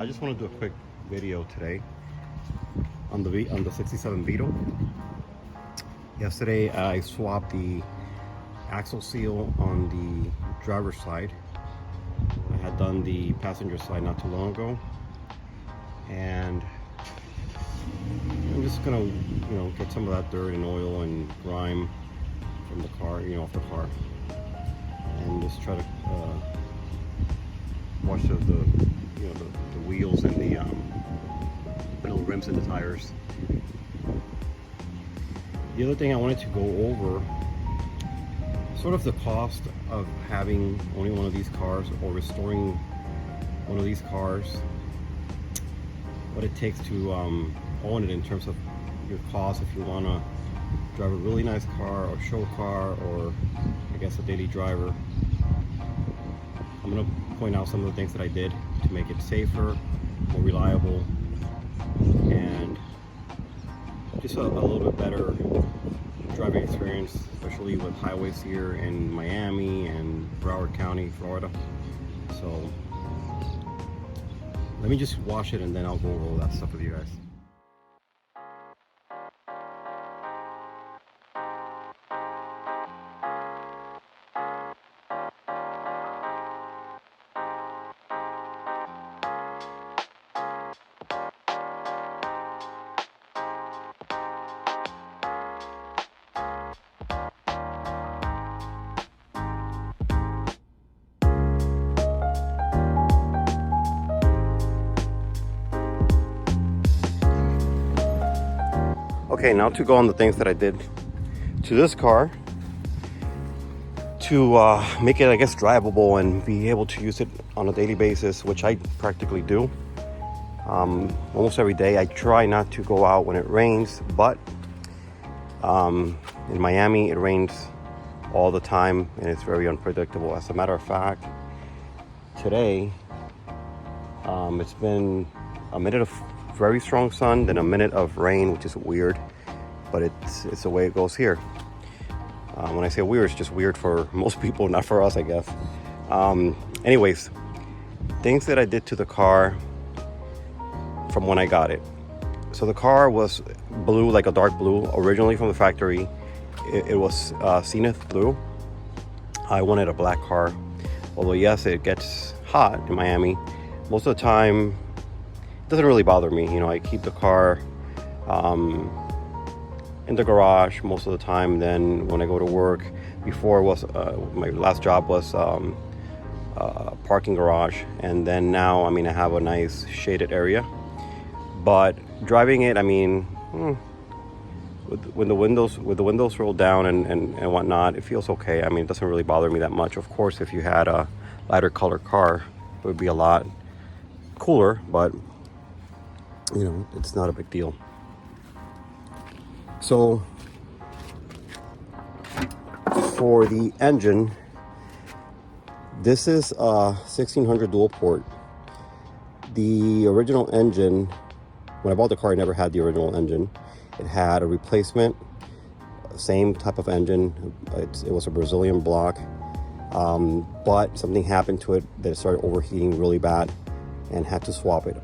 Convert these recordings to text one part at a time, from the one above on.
I just want to do a quick video today on the 67 Beetle. Yesterday I swapped the axle seal on the driver's side. I had done the passenger side not too long ago, and I'm just gonna get some of that dirt and oil and grime from the car, off the car, and just try to wash the wheels and the little rims and the tires. The other thing I wanted to go over, sort of the cost of having only one of these cars or restoring one of these cars, what it takes to own it in terms of your cost if you want to drive a really nice car or show car, or I guess a daily driver. I'm going to point out some of the things that I did to make it safer, more reliable, and just a little bit better driving experience, especially with highways here in Miami and Broward County, Florida. So let me just wash it and then I'll go over all that stuff with you guys. Okay, now to go on the things that I did to this car to make it, I guess, drivable and be able to use it on a daily basis, which I practically do. Almost every day. I try not to go out when it rains, but in Miami it rains all the time and it's very unpredictable. As a matter of fact, today it's been a minute of very strong sun, then a minute of rain, which is weird, but it's the way it goes here. When I say weird, it's just weird for most people, not for us, I guess. Anyways, things that I did to the car from when I got it. So the car was blue, like a dark blue, originally from the factory. It was zenith blue. I wanted a black car, although yes, it gets hot in Miami. Most of the time doesn't really bother me. I keep the car in the garage most of the time. Then when I go to work, before was my last job was a parking garage, and then now I have a nice shaded area. But driving it, with the windows rolled down and whatnot, it feels okay. It doesn't really bother me that much. Of course, if you had a lighter color car, it would be a lot cooler, but it's not a big deal. So for the engine, this is a 1600 dual port. The original engine, when I bought the car, I never had the original engine. It had a replacement, same type of engine. It was a Brazilian block, but something happened to it that it started overheating really bad and had to swap it.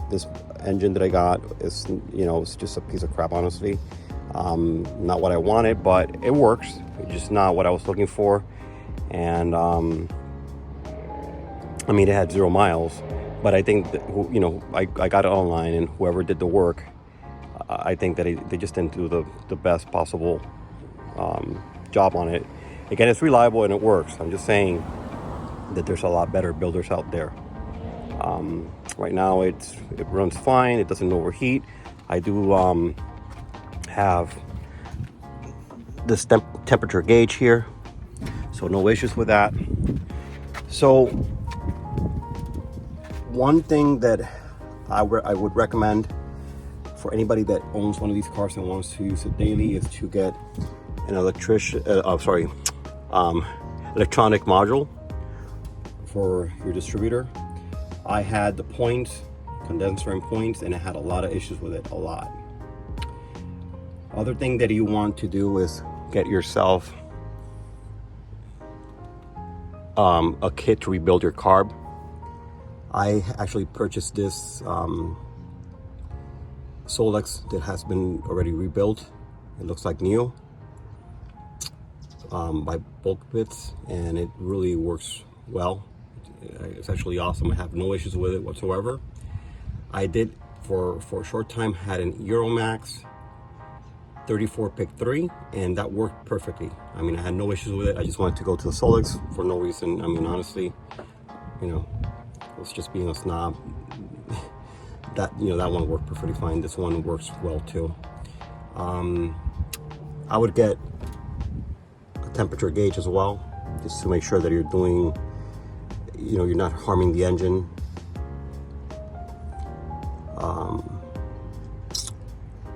This engine that I got is, it's just a piece of crap, honestly. Not what I wanted, but it works. It's just not what I was looking for. And it had 0 miles, but I think that, I got it online, and whoever did the work, I think that they just didn't do the best possible job on it. Again, it's reliable and it works. I'm just saying that there's a lot better builders out there. Right now it runs fine. It doesn't overheat. I do have this temperature gauge here, so no issues with that. So one thing that I would recommend for anybody that owns one of these cars and wants to use it daily is to get an electronic module for your distributor. I had the points, condenser and points, and it had a lot of issues with it, a lot. Other thing that you want to do is get yourself a kit to rebuild your carb. I actually purchased this Solex that has been already rebuilt. It looks like new by Bulk Bits, and it really works well. It's actually awesome. I have no issues with it whatsoever. I did for a short time had an Euromax 34 pick 3, and that worked perfectly. I mean, I had no issues with it. I just wanted to go to the Solex for no reason. I mean, honestly, you know, it's just being a snob. That, you know, that one worked perfectly fine. This one works well too. I would get a temperature gauge as well, just to make sure that you're doing, you know, you're not harming the engine.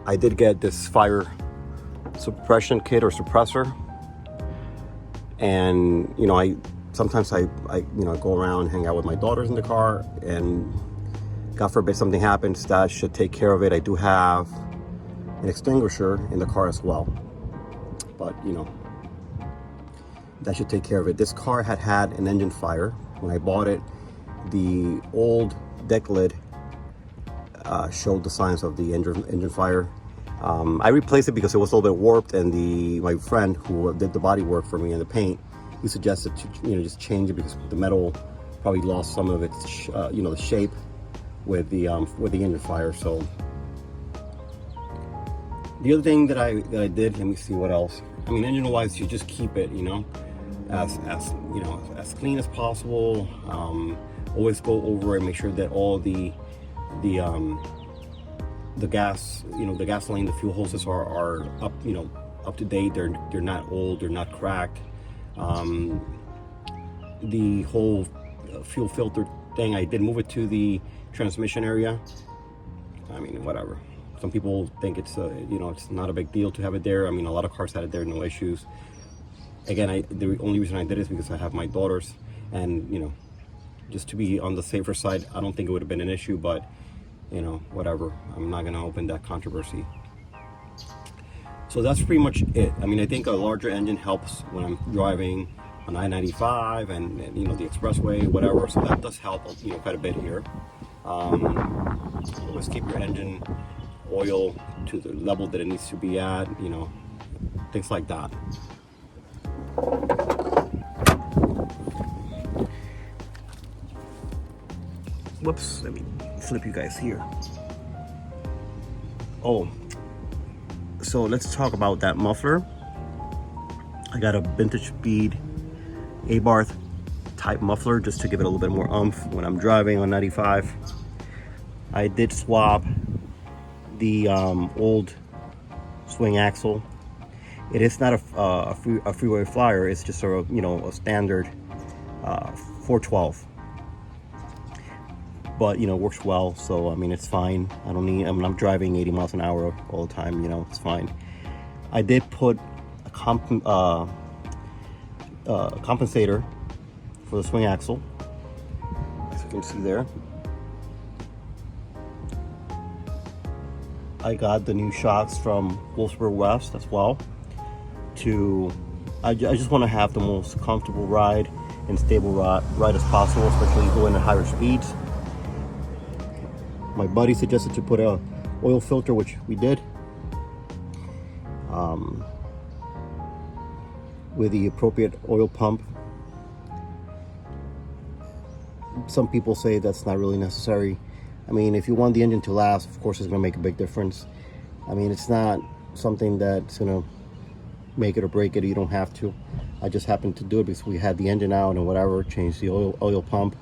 I did get this fire suppression kit or suppressor, and you know, sometimes I you know, go around, hang out with my daughters in the car, and God forbid something happens, that should take care of it. I do have an extinguisher in the car as well, but you know, that should take care of it. This car had an engine fire when I bought it. The old deck lid showed the signs of the engine fire. I replaced it because it was a little bit warped, and my friend who did the body work for me and the paint, he suggested to, you know, just change it because the metal probably lost some of its you know, the shape with the engine fire. So the other thing that I did, let me see what else. I mean, engine wise, you just keep it, you know, as you know, as clean as possible. Always go over and make sure that all the gas, you know, the gasoline, the fuel hoses are up, you know, up to date. They're not old, they're not cracked. The whole fuel filter thing, I did move it to the transmission area. I mean, whatever. Some people think it's you know, it's not a big deal to have it there. I mean, a lot of cars had it there, no issues. Again, the only reason I did it is because I have my daughters, and you know, just to be on the safer side, I don't think it would have been an issue, but you know, whatever. I'm not gonna open that controversy. So that's pretty much it. I mean, I think a larger engine helps when I'm driving on I-95 and you know, the expressway, whatever. So that does help, you know, quite a bit here. Always keep your engine oil to the level that it needs to be at, you know, things like that. Whoops, let me flip you guys here. Oh, so let's talk about that muffler. I got a vintage bead A-bar type muffler just to give it a little bit more oomph when I'm driving on 95. I did swap the old swing axle. It is not a freeway flyer. It's just a, you know, a standard 412. But you know, works well. So I mean, it's fine. I mean, I'm driving 80 miles an hour all the time. You know, it's fine. I did put a compensator for the swing axle, as you can see there. I got the new shocks from Wolfsburg West as well. I just want to have the most comfortable ride and stable ride as possible, especially going at higher speeds. My buddy suggested to put a oil filter, which we did, with the appropriate oil pump. Some people say that's not really necessary. I mean, if you want the engine to last, of course it's going to make a big difference. I mean, it's not something that's going to make it or break it. You don't have to. I just happened to do it because we had the engine out and whatever, changed the oil pump.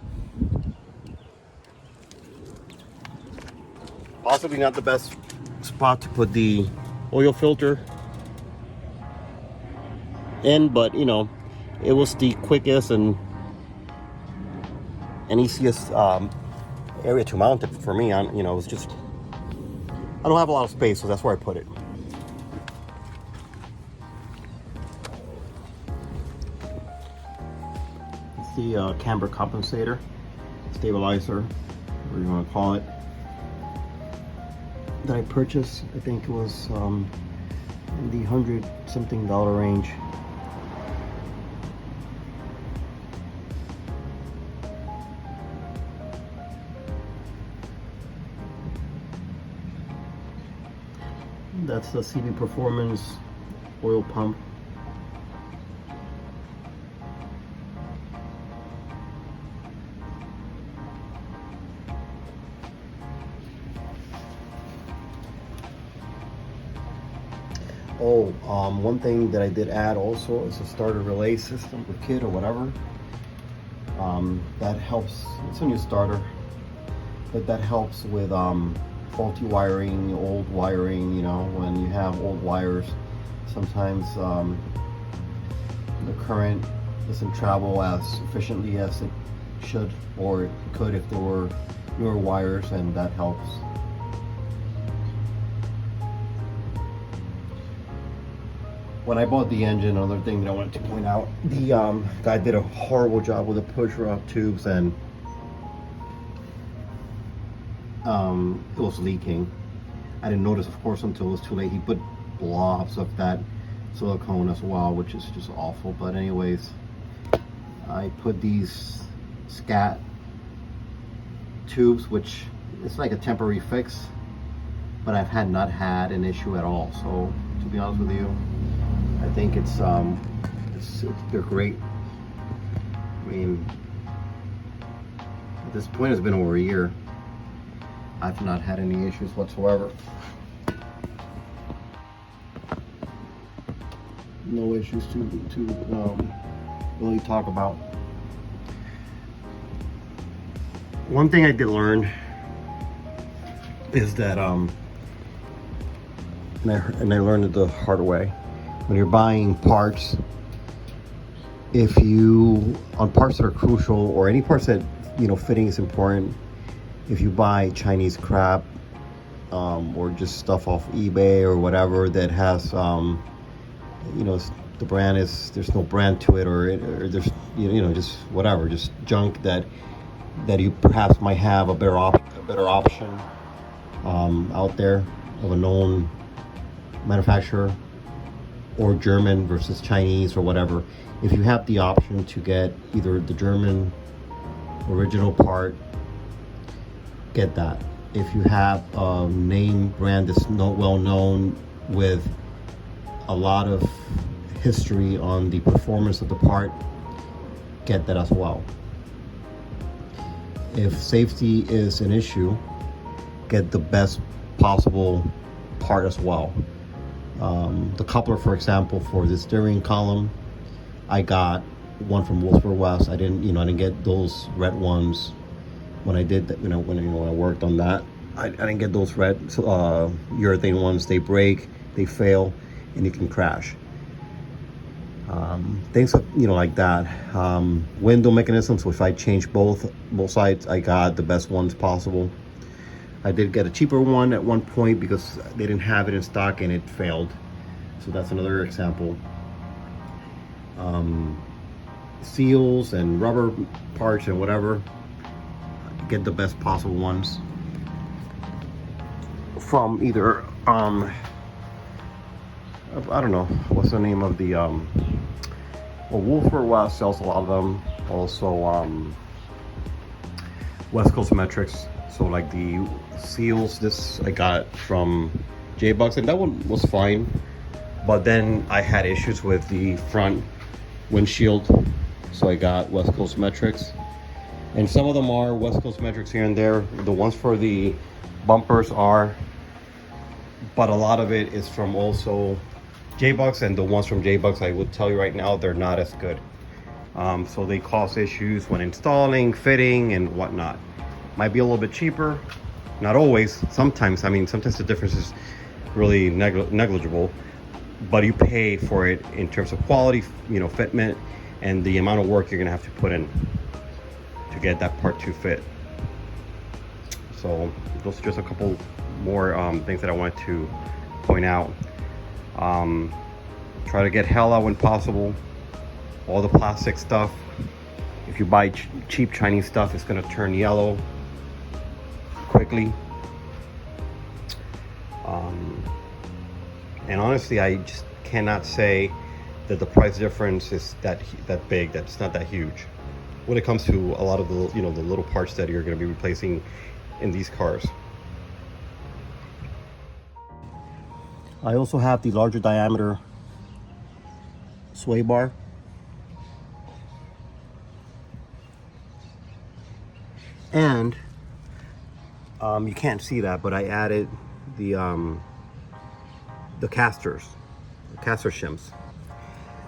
Possibly not the best spot to put the oil filter in, but you know, it was the quickest and easiest area to mount it for me on. You know, it was just, I don't have a lot of space, so that's where I put it. It's the camber compensator, stabilizer, whatever you want to call it, that I purchased. I think it was in the $100-something range. That's the CB Performance oil pump. Oh, one thing that I did add also is a starter relay system or kit or whatever. That helps. It's a new starter, but that helps with faulty wiring, old wiring. You know, when you have old wires, sometimes the current doesn't travel as efficiently as it should, or it could if there were newer wires, and that helps. When I bought the engine, another thing that I wanted to point out, the guy did a horrible job with the push rod tubes, and it was leaking. I didn't notice, of course, until it was too late. He put blobs of that silicone as well, which is just awful. But anyways, I put these scat tubes, which it's like a temporary fix, but I've not had an issue at all. So to be honest with you, I think they're great. I mean, at this point, it's been over a year. I've not had any issues whatsoever. No issues to really talk about. One thing I did learn is that, and I learned it the hard way. When you're buying parts, if you, on parts that are crucial, or any parts that, you know, fitting is important, if you buy Chinese crap, or just stuff off eBay or whatever that has, you know, the brand is, there's no brand to it, or there's, you know, just whatever, just junk that you perhaps might have a better option out there of a known manufacturer, or German versus Chinese or whatever. If you have the option to get either the German original part, get that. If you have a name brand that's not well known with a lot of history on the performance of the part, get that as well. If safety is an issue, get the best possible part as well. The coupler, for example, for the steering column, I got one from Wolfsburg West. I didn't get those red ones when I did that. When I worked on that, I didn't get those red urethane ones. They break, they fail, and you can crash. Things like that. Window mechanisms. So if I change both sides, I got the best ones possible. I did get a cheaper one at one point because they didn't have it in stock and it failed. So that's another example. Seals and rubber parts and whatever, get the best possible ones from either, I don't know, what's the name of the, well, Wolfsburg West sells a lot of them. Also, West Coast Metrics. So like the seals, this I got from J-Bucks, and that one was fine. But then I had issues with the front windshield, so I got West Coast Metrics. And some of them are West Coast Metrics here and there. The ones for the bumpers are, but a lot of it is from also J-Bucks, and the ones from J-Bucks, I would tell you right now, they're not as good. So they cause issues when installing, fitting, and whatnot. Might be a little bit cheaper, not always. Sometimes the difference is really negligible, but you pay for it in terms of quality, fitment, and the amount of work you're gonna have to put in to get that part to fit. So those are just a couple more things that I wanted to point out. Try to get hell out when possible. All the plastic stuff, if you buy cheap Chinese stuff, it's gonna turn yellow quickly. And honestly, I just cannot say that the price difference is that big. That's not that huge when it comes to a lot of the the little parts that you're going to be replacing in these cars. I also have the larger diameter sway bar. And you can't see that, but I added the caster shims.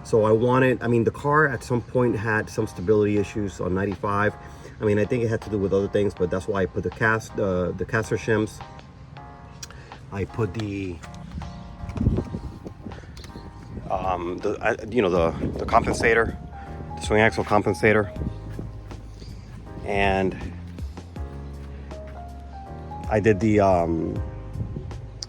So I wanted, the car at some point had some stability issues on 95. I think it had to do with other things, but that's why I put the caster shims. I put the compensator, the swing axle compensator, and I did the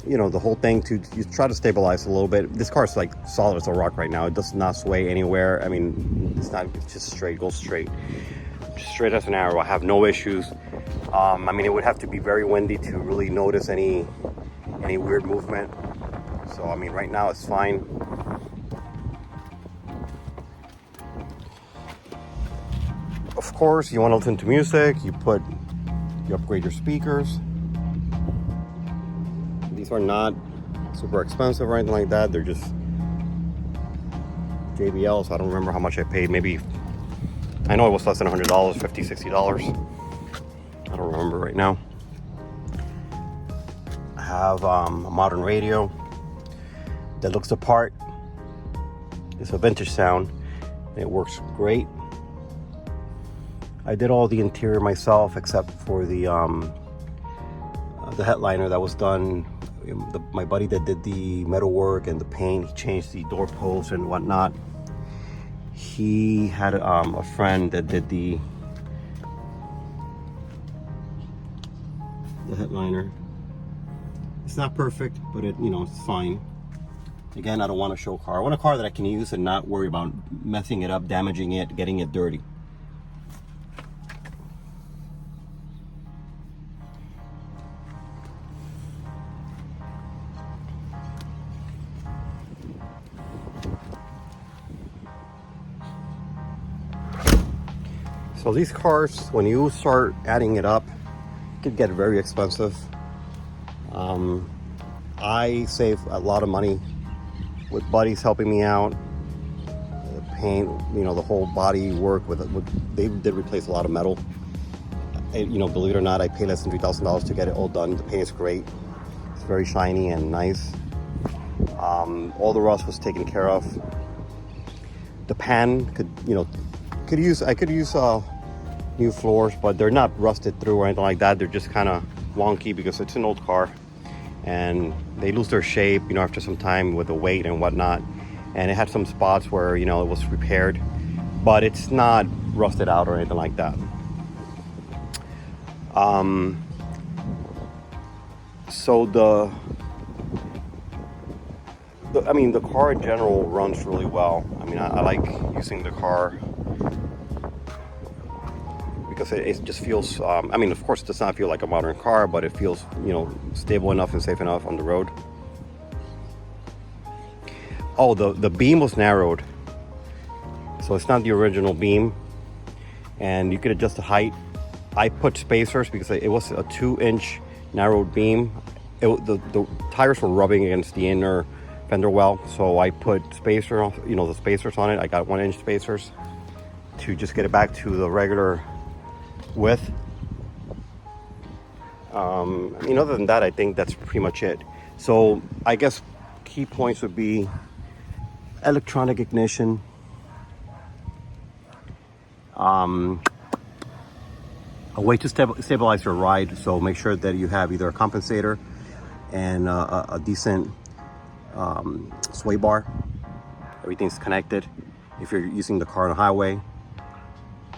the whole thing to try to stabilize a little bit. This car is like solid as a rock right now. It does not sway anywhere. It's just straight, goes straight as an arrow. I have no issues. It would have to be very windy to really notice any weird movement. So right now it's fine. Of course, you want to listen to music, you upgrade your speakers. These are not super expensive or anything like that. They're just JBLs. I don't remember how much I paid. Maybe, I know it was less than $100, $50, $60. I don't remember right now. I have a modern radio that looks the part. It's a vintage sound. It works great. I did all the interior myself except for the headliner that was done. My buddy that did the metal work and the paint, he changed the door posts and whatnot. He had a friend that did the headliner. It's not perfect, but it's fine. Again, I don't want to show a car. I want a car that I can use and not worry about messing it up, damaging it, getting it dirty. So these cars, when you start adding it up, it could get very expensive. I save a lot of money with buddies helping me out. The paint, the whole body work they did replace a lot of metal. Believe it or not, I paid less than $3,000 to get it all done. The paint is great. It's very shiny and nice. All the rust was taken care of. The pan I could use new floors, but they're not rusted through or anything like that. They're just kind of wonky because it's an old car and they lose their shape, after some time with the weight and whatnot. And it had some spots where, it was repaired, but it's not rusted out or anything like that. So the car in general runs really well. I like using the car because it just feels, of course it does not feel like a modern car, but it feels, stable enough and safe enough on the road. Oh, the beam was narrowed. So it's not the original beam. And you could adjust the height. I put spacers because it was a 2-inch narrowed beam. The tires were rubbing against the inner fender well. So I put the spacers on it. I got 1-inch spacers to just get it back to the regular width. Other than that, I think that's pretty much it. So I guess key points would be electronic ignition, a way to stabilize your ride. So make sure that you have either a compensator and a decent sway bar. Everything's connected if you're using the car on a highway.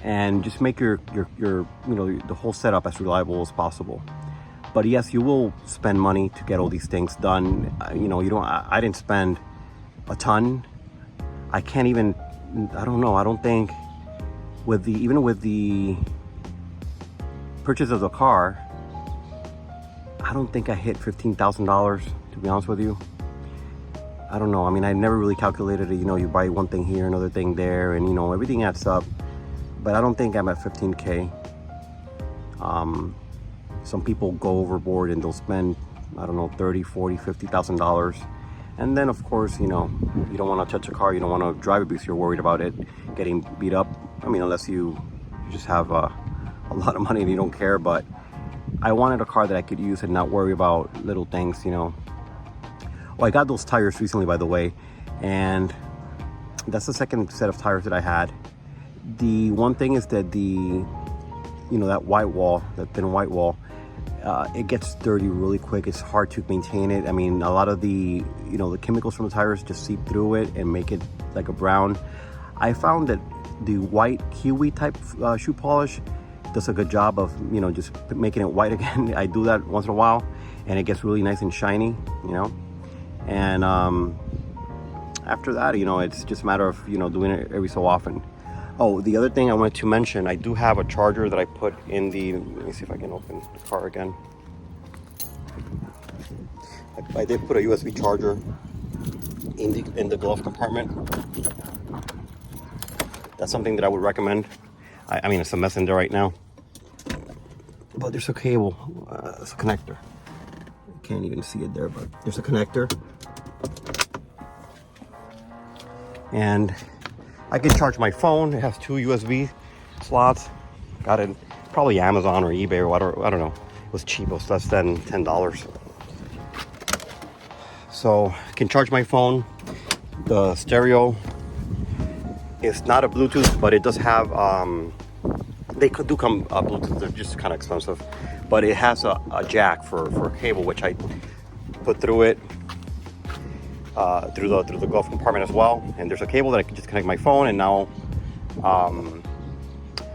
And just make your the whole setup as reliable as possible. But yes, you will spend money to get all these things done. I didn't spend a ton. I don't think with the purchase of the car, I don't think I hit $15,000, to be honest with you. I don't know. I never really calculated it. You buy one thing here, another thing there, and everything adds up. But I don't think I'm at 15K. Some people go overboard and they'll spend, I don't know, $30,000, $40,000, $50,000. And then of course, you know, you don't want to touch a car, you don't want to drive it because you're worried about it getting beat up. I mean, unless you just have a lot of money and you don't care. But I wanted a car that I could use and not worry about little things, you know. Well, I got those tires recently, by the way, and that's the second set of tires that I had. The one thing is that you know, that white wall, that thin white wall, it gets dirty really quick. It's hard to maintain it. I mean, a lot of the, you know, the chemicals from the tires just seep through it and make it like a brown. I found that the white Kiwi type shoe polish does a good job of, you know, just making it white again. I do that once in a while and it gets really nice and shiny, you know. And after that, you know, it's just a matter of, you know, doing it every so often. Oh, the other thing I wanted to mention, I do have a charger that I put in the, let me see if I can open the car again. I did put a USB charger in the glove compartment. That's something that I would recommend. I mean, it's a mess in there right now, but there's a cable, it's a connector. I can't even see it there, but there's a connector. And I can charge my phone. It has 2 USB slots. Got it probably Amazon or eBay or whatever. I don't know. It was cheap. It was less than $10. So I can charge my phone. The stereo is not a Bluetooth, but it does have, they do come Bluetooth. They're just kind of expensive. But it has a jack for a cable, which I put through it. Through the glove compartment as well, and there's a cable that I can just connect my phone. And now,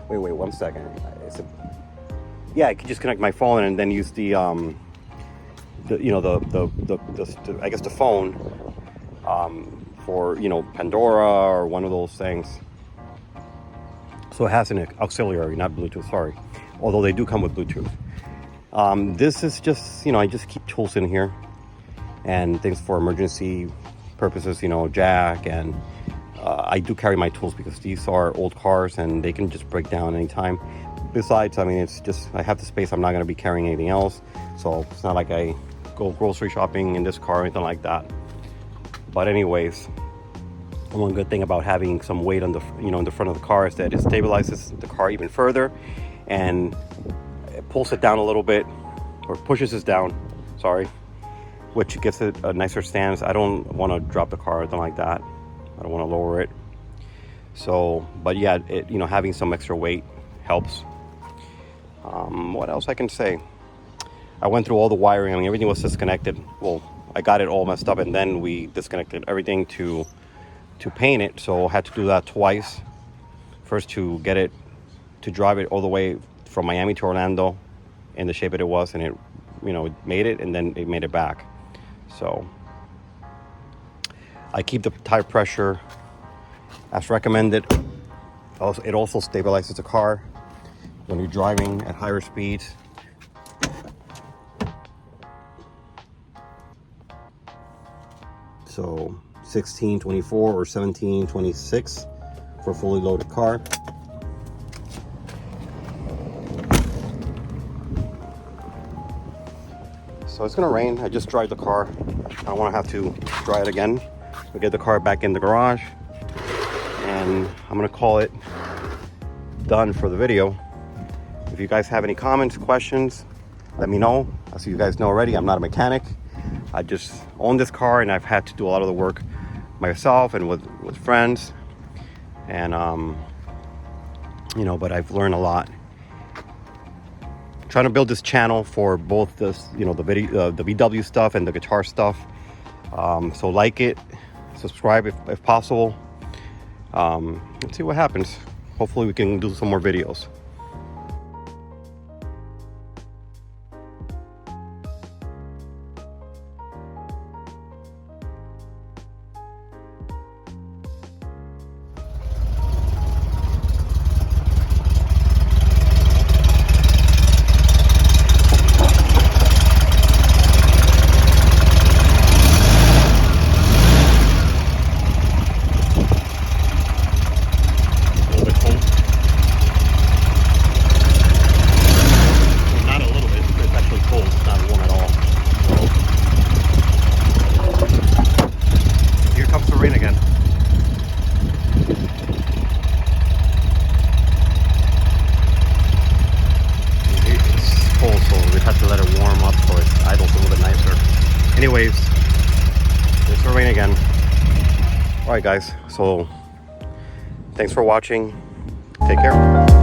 wait 1 second. Yeah, I can just connect my phone and then use the you know, I guess the phone for, you know, Pandora or one of those things. So it has an auxiliary, not Bluetooth. Sorry, although they do come with Bluetooth. This is just, you know, I just keep tools in here and things for emergency purposes, you know, jack, and I do carry my tools because these are old cars and they can just break down anytime. Besides, I mean, it's just, I have the space, I'm not gonna be carrying anything else, so it's not like I go grocery shopping in this car or anything like that. But anyways, one good thing about having some weight on the, you know, in the front of the car is that it stabilizes the car even further and it pulls it down a little bit, or pushes it down, sorry, which gives it a nicer stance. I don't want to drop the car or anything like that. I don't want to lower it. So, but yeah, it, you know, having some extra weight helps. What else I can say? I went through all the wiring. I mean, everything was disconnected. Well, I got it all messed up, and then we disconnected everything to paint it. So I had to do that twice. First to get it, to drive it all the way from Miami to Orlando in the shape that it was, and it, you know, it made it, and then it made it back. So I keep the tire pressure as recommended. Also, it also stabilizes the car when you're driving at higher speeds. So 16-24 or 17-26 for a fully loaded car. So it's gonna rain. I just dried the car. I don't want to have to dry it again. We'll get the car back in the garage, and I'm gonna call it done for the video. If you guys have any comments, questions, let me know. As you guys know already, I'm not a mechanic. I just own this car, and I've had to do a lot of the work myself and with friends, and you know, but I've learned a lot. Trying to build this channel for both this, you know, the video, the VW stuff and the guitar stuff. So like it, subscribe if possible. Let's see what happens. Hopefully we can do some more videos. Anyways, it's gonna rain again. All right, guys. So thanks for watching. Take care.